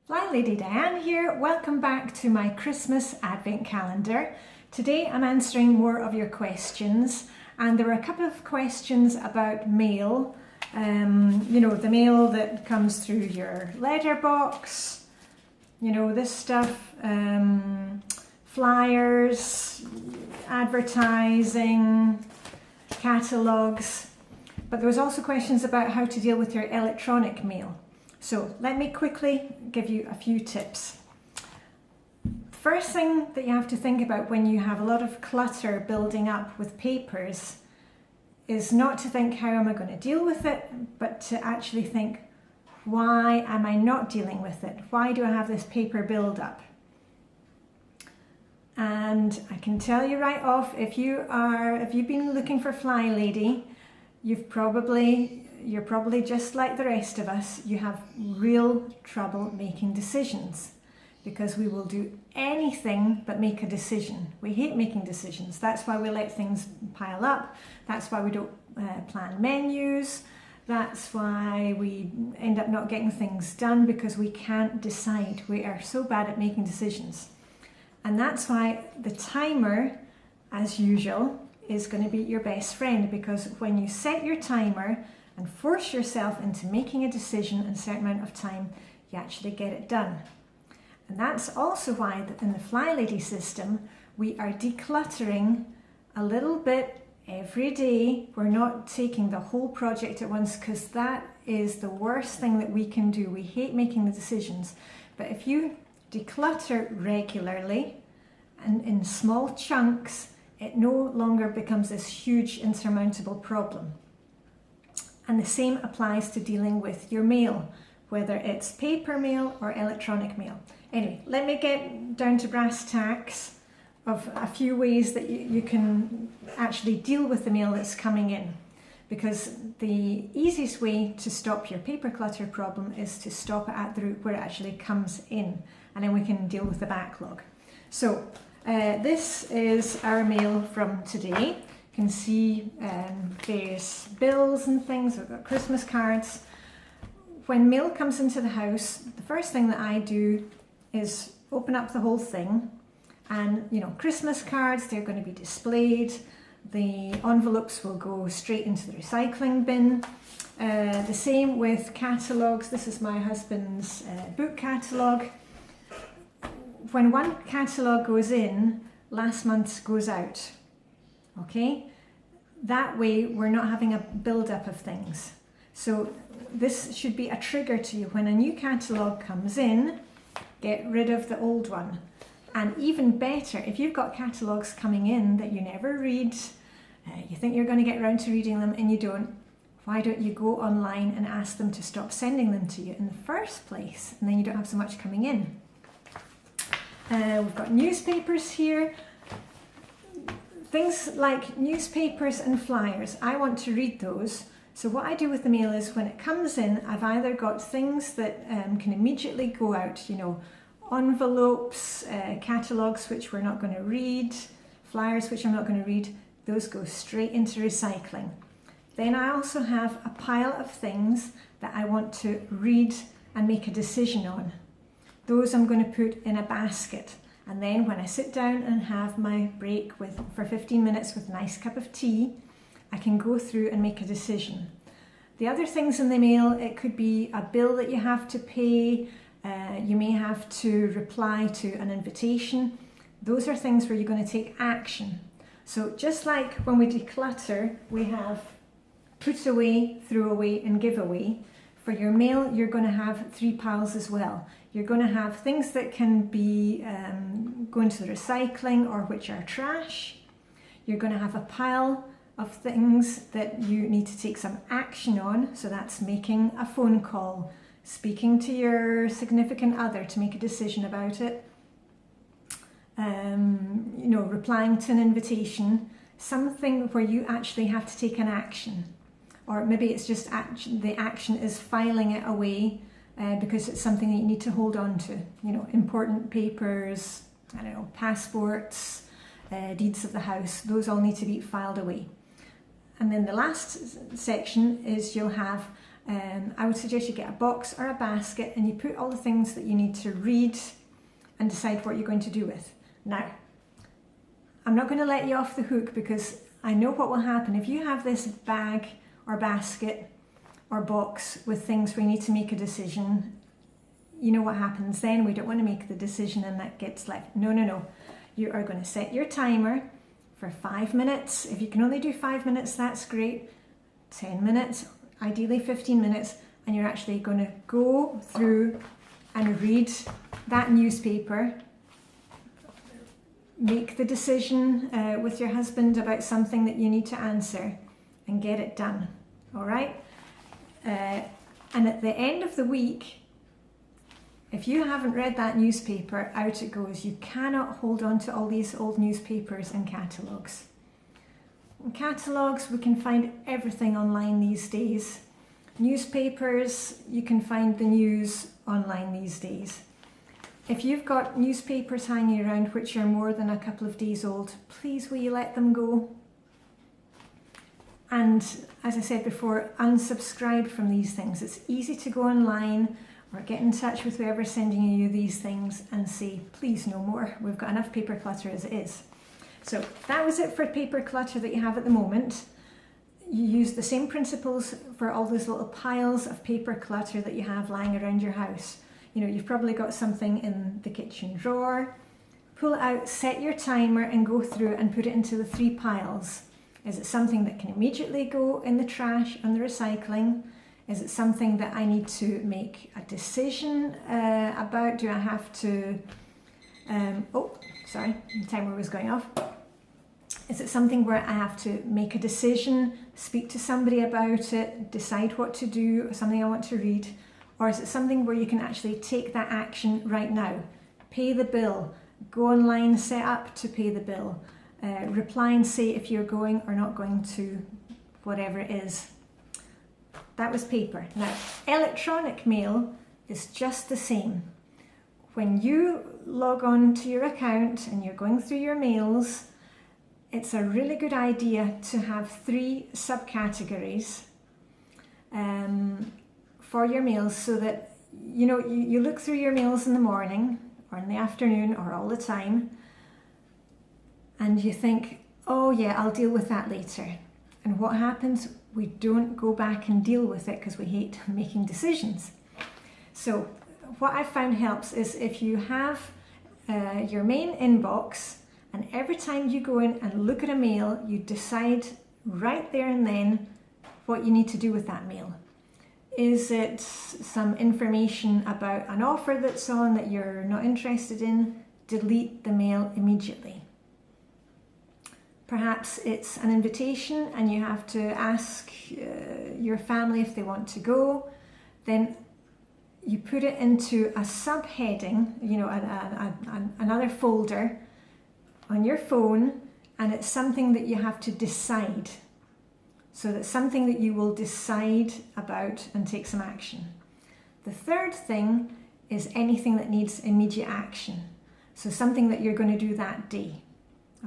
Flylady Diane here. Welcome back to my Christmas Advent calendar. Today I'm answering more of your questions, and there were a couple of questions about mail. The mail that comes through your letterbox, this stuff, flyers, advertising, catalogues. But there was also questions about how to deal with your electronic mail. So let me quickly give you a few tips. First thing that you have to think about when you have a lot of clutter building up with papers is not to think, how am I going to deal with it, but to actually think, why am I not dealing with it? Why do I have this paper build up? And I can tell you right off, if you've been looking for Flylady, you're probably just like the rest of us. You have real trouble making decisions because we will do anything but make a decision. We hate making decisions. That's why we let things pile up. That's why we don't plan menus. That's why we end up not getting things done, because we can't decide. We are so bad at making decisions. And that's why the timer, as usual, is going to be your best friend, because when you set your timer and force yourself into making a decision in a certain amount of time, you actually get it done. And that's also why in the Flylady system, we are decluttering a little bit every day. We're not taking the whole project at once, because that is the worst thing that we can do. We hate making the decisions. But if you declutter regularly and in small chunks, it no longer becomes this huge insurmountable problem. And the same applies to dealing with your mail, whether it's paper mail or electronic mail. Anyway, let me get down to brass tacks of a few ways that you can actually deal with the mail that's coming in. Because the easiest way to stop your paper clutter problem is to stop it at the root where it actually comes in, and then we can deal with the backlog. So this is our mail from today. You can see various bills and things. We've got Christmas cards. When mail comes into the house, the first thing that I do is open up the whole thing. And Christmas cards, they're going to be displayed. The envelopes will go straight into the recycling bin. The same with catalogues. This is my husband's book catalogue. When one catalogue goes in, last month's goes out. Okay? That way we're not having a build-up of things. So this should be a trigger to you. When a new catalogue comes in, get rid of the old one. And even better, if you've got catalogues coming in that you never read, you think you're going to get around to reading them and you don't, why don't you go online and ask them to stop sending them to you in the first place, and then you don't have so much coming in. We've got newspapers here. Things like newspapers and flyers, I want to read those. So what I do with the mail is, when it comes in, I've either got things that can immediately go out, envelopes, catalogues which we're not going to read, flyers which I'm not going to read, those go straight into recycling. Then I also have a pile of things that I want to read and make a decision on. Those I'm going to put in a basket. And then when I sit down and have my break for 15 minutes with a nice cup of tea, I can go through and make a decision. The other things in the mail, it could be a bill that you have to pay. You may have to reply to an invitation. Those are things where you're going to take action. So just like when we declutter, we have put away, throw away and give away. For your mail, you're going to have three piles as well. You're going to have things that can be going to the recycling or which are trash. You're going to have a pile of things that you need to take some action on. So that's making a phone call, speaking to your significant other to make a decision about it, replying to an invitation, something where you actually have to take an action. Or maybe it's just the action is filing it away because it's something that you need to hold on to. Important papers, passports, deeds of the house, those all need to be filed away. And then the last section is you'll have I would suggest you get a box or a basket and you put all the things that you need to read and decide what you're going to do with. Now, I'm not going to let you off the hook because I know what will happen. If you have this bag or basket or box with things where you need to make a decision, you know what happens then. We don't want to make the decision and that gets left. No, no, no. You are going to set your timer for 5 minutes. If you can only do 5 minutes, that's great. 10 minutes, ideally 15 minutes, and you're actually going to go through and read that newspaper, make the decision with your husband about something that you need to answer and get it done, all right? And at the end of the week, if you haven't read that newspaper, out it goes. You cannot hold on to all these old newspapers and catalogues. In catalogues, we can find everything online these days. Newspapers, you can find the news online these days. If you've got newspapers hanging around which are more than a couple of days old, please will you let them go? And as I said before, unsubscribe from these things. It's easy to go online or get in touch with whoever's sending you these things and say, please no more. We've got enough paper clutter as it is. So that was it for paper clutter that you have at the moment. You use the same principles for all those little piles of paper clutter that you have lying around your house. You know, you've probably got something in the kitchen drawer. Pull it out, set your timer and go through and put it into the 3 piles. Is it something that can immediately go in the trash and the recycling? Is it something that I need to make a decision about? Do I have to, oh, sorry, the timer was going off. Is it something where I have to make a decision, speak to somebody about it, decide what to do, something I want to read? Or is it something where you can actually take that action right now? Pay the bill, go online, set up to pay the bill, reply and say if you're going or not going to whatever it is. That was paper. Now, electronic mail is just the same. When you log on to your account and you're going through your mails, it's a really good idea to have 3 subcategories for your mails so that, you know, you look through your mails in the morning or in the afternoon or all the time and you think, oh yeah, I'll deal with that later. And what happens? We don't go back and deal with it because we hate making decisions. So what I found helps is if you have your main inbox and every time you go in and look at a mail, you decide right there and then what you need to do with that mail. Is it some information about an offer that's on that you're not interested in? Delete the mail immediately. Perhaps it's an invitation and you have to ask your family if they want to go. Then you put it into a subheading, you know, another folder on your phone, and it's something that you have to decide. So that's something that you will decide about and take some action. The third thing is anything that needs immediate action. So something that you're going to do that day.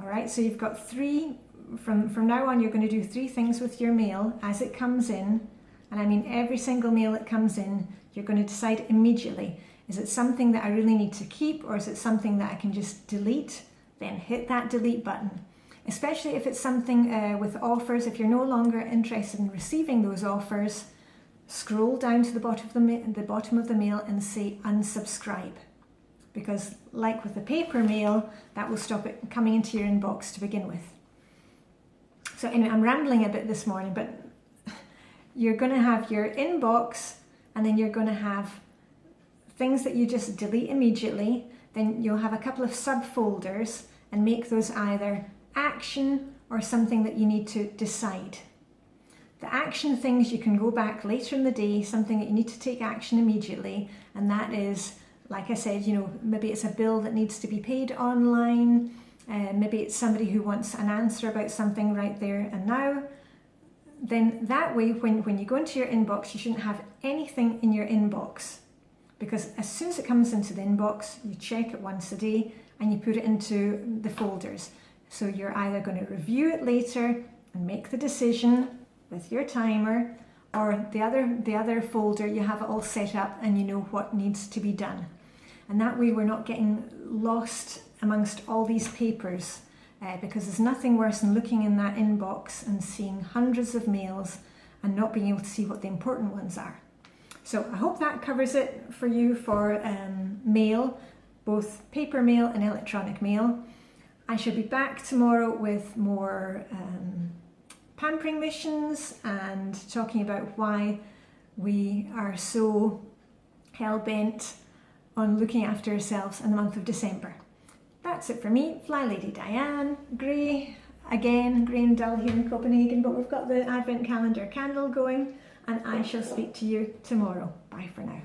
All right, so you've got 3, from now on you're going to do 3 things with your mail as it comes in. And I mean every single mail that comes in, you're going to decide immediately. Is it something that I really need to keep or is it something that I can just delete? Then hit that delete button. Especially if it's something with offers, if you're no longer interested in receiving those offers, scroll down to the bottom of the mail and say unsubscribe. Because like with the paper mail, that will stop it coming into your inbox to begin with. So anyway, I'm rambling a bit this morning, but you're going to have your inbox and then you're going to have things that you just delete immediately. Then you'll have a couple of subfolders and make those either action or something that you need to decide. The action things you can go back later in the day, something that you need to take action immediately, and that is, like I said, you know, maybe it's a bill that needs to be paid online, maybe it's somebody who wants an answer about something right there and now. Then that way, when you go into your inbox, you shouldn't have anything in your inbox, because as soon as it comes into the inbox, you check it once a day and you put it into the folders. So you're either going to review it later and make the decision with your timer, or the other folder, you have it all set up and you know what needs to be done. And that way we're not getting lost amongst all these papers, because there's nothing worse than looking in that inbox and seeing hundreds of mails and not being able to see what the important ones are. So I hope that covers it for you for mail, both paper mail and electronic mail. I shall be back tomorrow with more pampering missions and talking about why we are so hell-bent on looking after ourselves in the month of December. That's it for me, Flylady Diane. Grey and dull here in Copenhagen, but we've got the Advent calendar candle going, and I shall speak to you tomorrow. Bye for now.